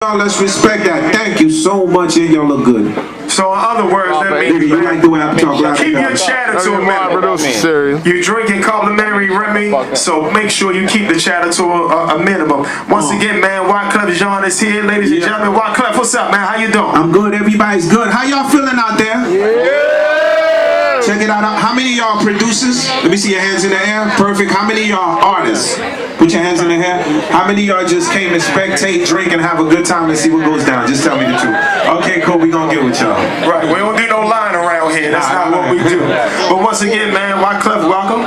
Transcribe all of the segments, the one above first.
Y'all, let's respect that. Thank you so much, and y'all look good. So in other words, that means You like the way I talk loud. keep your chatter to a minimum. You drinking complimentary Remy, so make sure you keep the chatter to a minimum. Once again, man, Wyclef Jean is here, ladies and gentlemen. Wyclef, what's up, man? How you doing? I'm good. Everybody's good. How y'all feeling out there? Yeah. Check it out. How many of y'all producers? Let me see your hands in the air. Perfect. How many of y'all artists? Put your hands in the air. How many of y'all just came to spectate, drink, and have a good time and see what goes down? Just tell me the truth. Okay, cool. We gonna get with y'all. Right. We don't do no line around here. That's not what we do. But once again, man, Wyclef, welcome.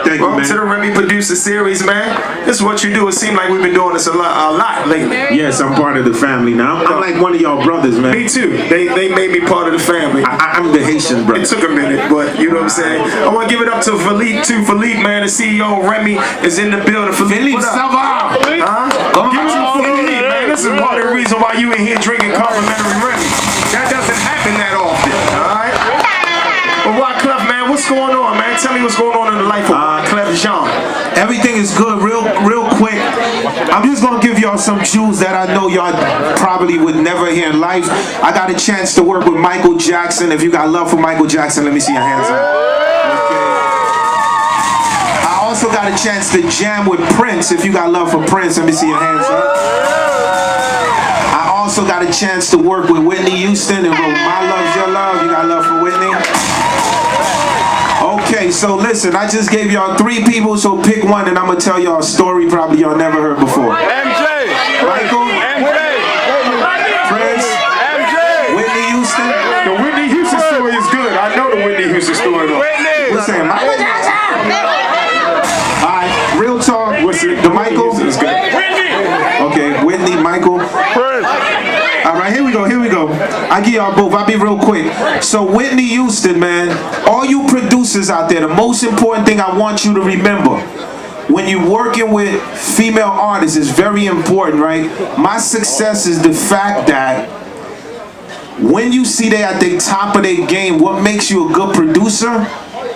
Thank you, man. Welcome to the Remy Producer Series, man. This is what you do. It seems like we've been doing this a lot lately. Yes, I'm part of the family now. I'm like one of y'all brothers, man. Me too. They made me part of the family. I'm the Haitian brother. It took a minute, but you know what I'm saying. I want to give it up to Philippe, man, the CEO of Remy is in the building. Philippe, ça va? Huh? Give it to Philippe, man. This is part of the reason why you in here drinking complimentary Remy. That doesn't happen that often, all right? But Wyclef, man, what's going on, man? Tell me what's going on in the life of Wyclef Jean. Everything is good. Real quick. I'm just gonna give y'all some jewels that I know y'all probably would never hear in life. I got a chance to work with Michael Jackson. If you got love for Michael Jackson, let me see your hands up. Okay. I also got a chance to jam with Prince. If you got love for Prince, let me see your hands up. I also got a chance to work with Whitney Houston and wrote My Love's Your Love. You got love for Whitney? Okay, so listen, I just gave y'all 3 people, so pick one and I'm gonna tell y'all a story probably y'all never heard before. MJ! Michael? MJ! Prince? MJ! Whitney Houston? The Whitney Houston story is good. I know the Whitney Houston story though. What's that? Michael Jackson? Alright, real talk. What's it? The Michael? Is good. Okay, Whitney, Michael. Alright, here we go. I give y'all both. I'll be real quick. So Whitney Houston, man, all you producers out there, the most important thing I want you to remember, when you're working with female artists, is very important, right? My success is the fact that when you see they at the top of their game, what makes you a good producer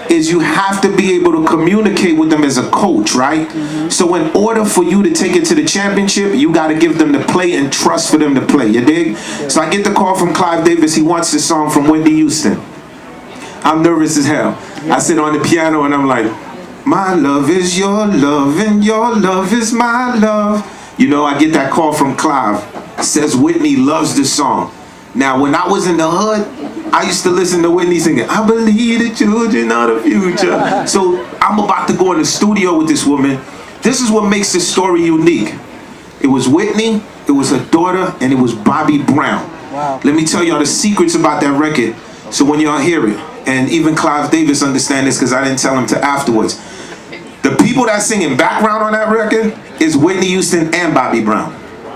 is you have to be able to communicate with them as a coach, right? So in order for you to take it to the championship, you got to give them the play and trust for them to play, you dig? So I get the call from Clive Davis. He wants this song from Whitney Houston. I'm nervous as hell. I sit on the piano and I'm like, my love is your love and your love is my love. You know, I get that call from Clive. Says Whitney loves this song. Now, when I was in the hood, I used to listen to Whitney singing, I believe the children of the future. So I'm about to go in the studio with this woman. This is what makes this story unique. It was Whitney, it was her daughter, and it was Bobby Brown. Wow. Let me tell y'all the secrets about that record. So when y'all hear it, and even Clive Davis understand this because I didn't tell him till afterwards. The people that sing in background on that record is Whitney Houston and Bobby Brown.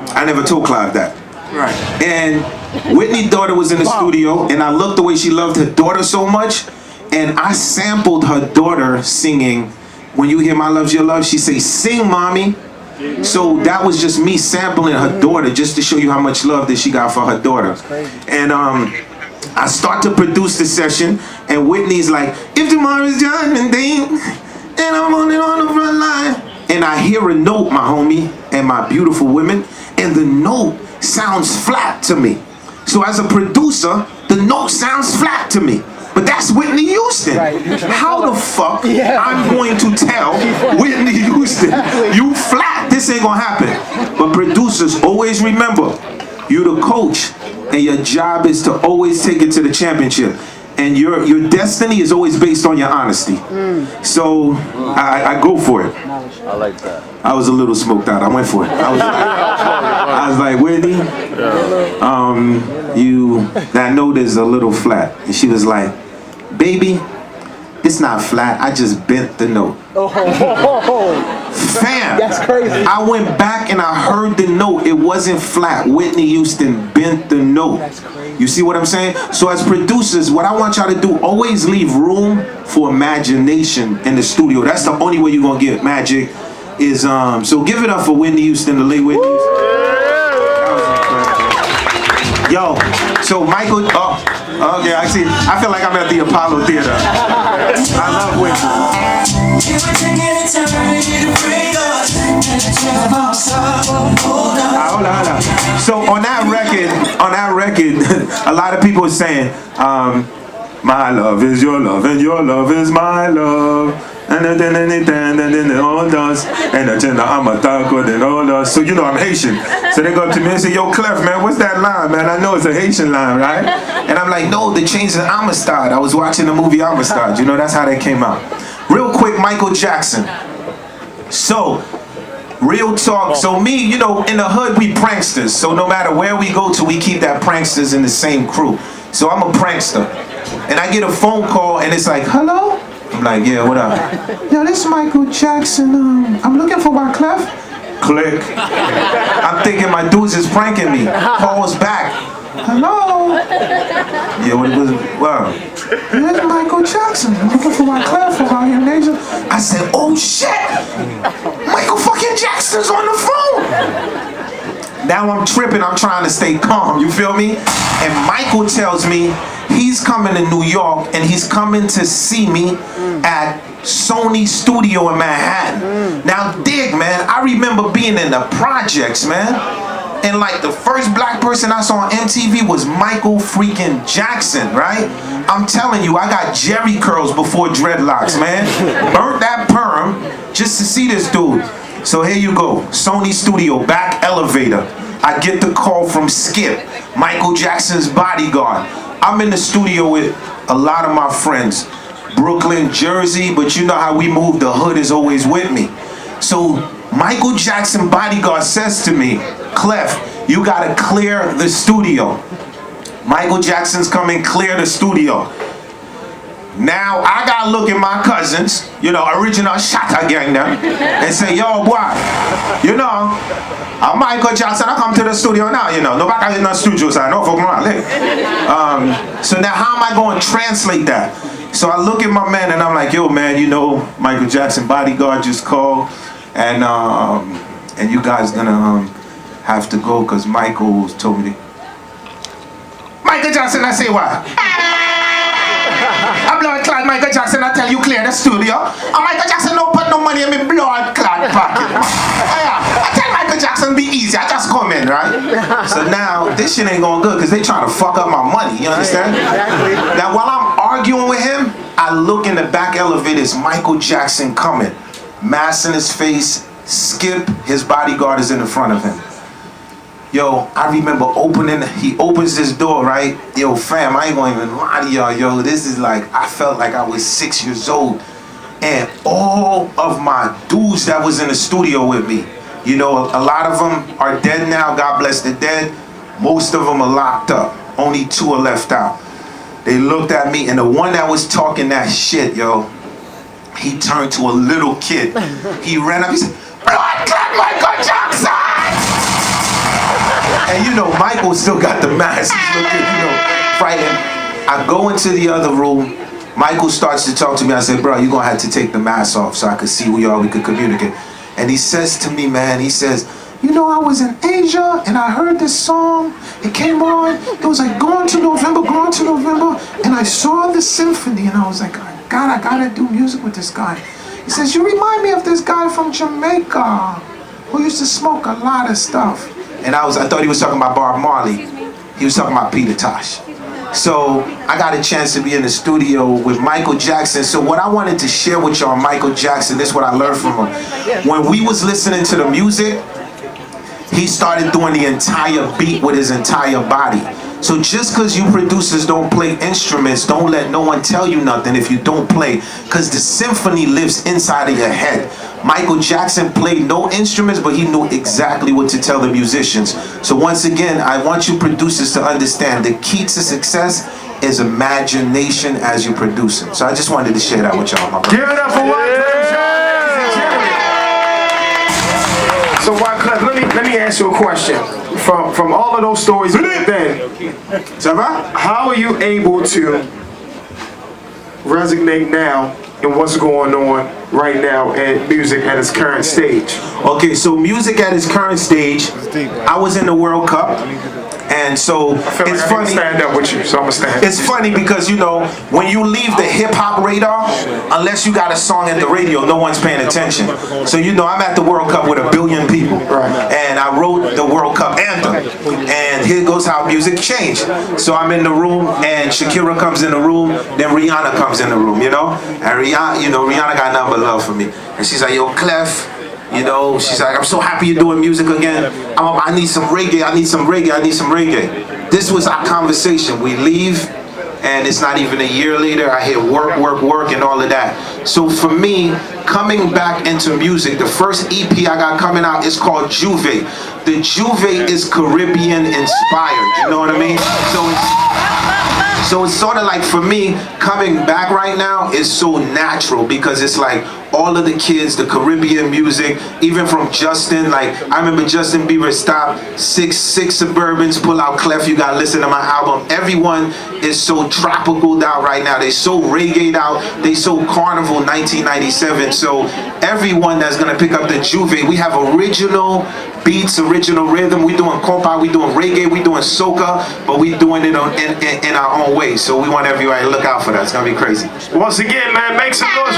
I never told Clive that. Right. And Whitney's daughter was in the studio, and I looked the way she loved her daughter so much, and I sampled her daughter singing, when you hear My Love's Your Love, she say, sing, mommy. So that was just me sampling her daughter just to show you how much love that she got for her daughter. And I start to produce the session, and Whitney's like, if tomorrow's judgment day, and I'm on it on the front line. And I hear a note, my homie, and my beautiful women, and the note sounds flat to me. So as a producer, the note sounds flat to me. But that's Whitney Houston. Right. How the fuck I'm going to tell Whitney Houston, you flat, this ain't gonna happen. But producers, always remember, you the coach, and your job is to always take it to the championship. And your destiny is always based on your honesty. So I go for it. I like that. I was a little smoked out. I went for it. I was like, Whitney, that note is a little flat. And she was like, baby, it's not flat. I just bent the note. Fam, that's crazy. I went back and I heard the note. It wasn't flat. Whitney Houston bent the note. That's crazy. You see what I'm saying? So as producers, what I want y'all to do, always leave room for imagination in the studio. That's the only way you're gonna get magic. Is so give it up for Whitney Houston, the late Whitney Houston. Yo, so Michael, okay, I see. I feel like I'm at the Apollo Theater. I love Whitney. Hold on. So on that record, a lot of people are saying, my love is your love and your love is my love. And then all does, and then I'm a taco, then all does. So you know I'm Haitian. So they go up to me and say, yo, Clef, man, what's that line, man? I know it's a Haitian line, right? And I'm like, no, they changed the Amistad. I was watching the movie Amistad. You know, that's how that came out. Real quick, Michael Jackson. So, real talk. So me, you know, in the hood, we pranksters. So no matter where we go to, we keep that pranksters in the same crew. So I'm a prankster. And I get a phone call and it's like, hello? I'm like, yeah, what up? Yo, this is Michael Jackson. I'm looking for wyclef. Click. I'm thinking my dudes is pranking me. Calls back. Hello? Yeah, what it was? Wow. This is Michael Jackson. I'm looking for wyclef around here in Asia. I said, oh shit! Michael fucking Jackson's on the phone! Now I'm tripping, I'm trying to stay calm, you feel me? And Michael tells me he's coming to New York and he's coming to see me at Sony Studio in Manhattan. Now dig, man, I remember being in the projects, man. And like the first black person I saw on MTV was Michael freaking Jackson, right? I'm telling you, I got Jerry curls before dreadlocks, man. Burnt that perm just to see this dude. So here you go, Sony Studio, back elevator. I get the call from Skip, Michael Jackson's bodyguard. I'm in the studio with a lot of my friends. Brooklyn, Jersey, but you know how we move, the hood is always with me. So Michael Jackson bodyguard says to me, Clef, you gotta clear the studio. Michael Jackson's coming, clear the studio. Now I gotta look at my cousins, you know, original Shatta gang them, and say, yo boy, you know, I'm Michael Jackson, I come to the studio now, you know, nobody in the studio, so I know fucking around. So now how am I going to translate that? So I look at my man and I'm like, yo man, you know, Michael Jackson bodyguard just called, and you guys gonna have to go because Michael told me to. Michael Jackson, I say what? I'm blood clad Michael Jackson, I tell you clear the studio. And Michael Jackson don't put no money in my blood clad pocket. I tell Michael Jackson be easy, I just come in, right? So now this shit ain't going good because they trying to fuck up my money, you understand? Now while I'm arguing with him, I look in the back elevator, it's Michael Jackson coming. Mask in his face, Skip, his bodyguard is in the front of him. Yo, I remember he opens this door, right? Yo, fam, I ain't gonna even lie to y'all, yo. This is like, I felt like I was 6 years old. And all of my dudes that was in the studio with me, you know, a lot of them are dead now, God bless the dead. Most of them are locked up. Only 2 are left out. They looked at me, and the one that was talking that shit, yo, he turned to a little kid. He ran up, he said, blood clot Michael Jackson! And you know, Michael still got the mask. He's looking, you know, frightened. I go into the other room. Michael starts to talk to me. I said, bro, you're going to have to take the mask off so I could see who you are, we could communicate. And he says to me, man, he says, you know, I was in Asia and I heard this song. It came on. It was like, going to November. And I saw the symphony and I was like, God, I got to do music with this guy. He says, you remind me of this guy from Jamaica who used to smoke a lot of stuff. And I thought he was talking about Bob Marley. He was talking about Peter Tosh. So I got a chance to be in the studio with Michael Jackson. So what I wanted to share with y'all, Michael Jackson, this is what I learned from him. When we was listening to the music, he started doing the entire beat with his entire body. So just because you producers don't play instruments, don't let no one tell you nothing if you don't play, because the symphony lives inside of your head. Michael Jackson played no instruments, but he knew exactly what to tell the musicians. So once again, I want you producers to understand the key to success is imagination as you produce it. So I just wanted to share that with y'all, my brother. Give it up for wyclef. So wyclef, let me ask you a question. From all of those stories then, how are you able to resonate now in what's going on right now at music at its current stage? Okay, so music at its current stage, I was in the World Cup, and so I feel it's like I funny. need to stand up with you, so I'm gonna stand. It's funny because, you know, when you leave the hip-hop radar, unless you got a song at the radio, no one's paying attention. So, you know, I'm at the World Cup with 1 billion people. And I wrote the World Cup anthem. And here goes how music changed. So I'm in the room, and Shakira comes in the room, then Rihanna comes in the room, you know? And Rihanna, you know, Rihanna got nothing but love for me. And she's like, yo, Clef, you know, she's like, I'm so happy you're doing music again. I need some reggae, I need some reggae, I need some reggae. This was our conversation. We leave, and it's not even a year later, I hear work, work, work, and all of that. So for me, coming back into music, the first EP I got coming out is called Juve. The Juve is Caribbean inspired, you know what I mean? So it's sort of like, for me, coming back right now is so natural, because it's like all of the kids, the Caribbean music, even from Justin, like I remember Justin Bieber stopped six Suburbans, pull out Clef, you gotta listen to my album. Everyone is so tropical out right now. They so reggae out, they so carnival 1997. So everyone that's gonna pick up the Juve, we have original beats, original rhythm. We doing compa, we doing reggae, we doing soca, but we doing it in our own way. So we want everybody to look out for that. It's gonna be crazy. Once again, man, make some noise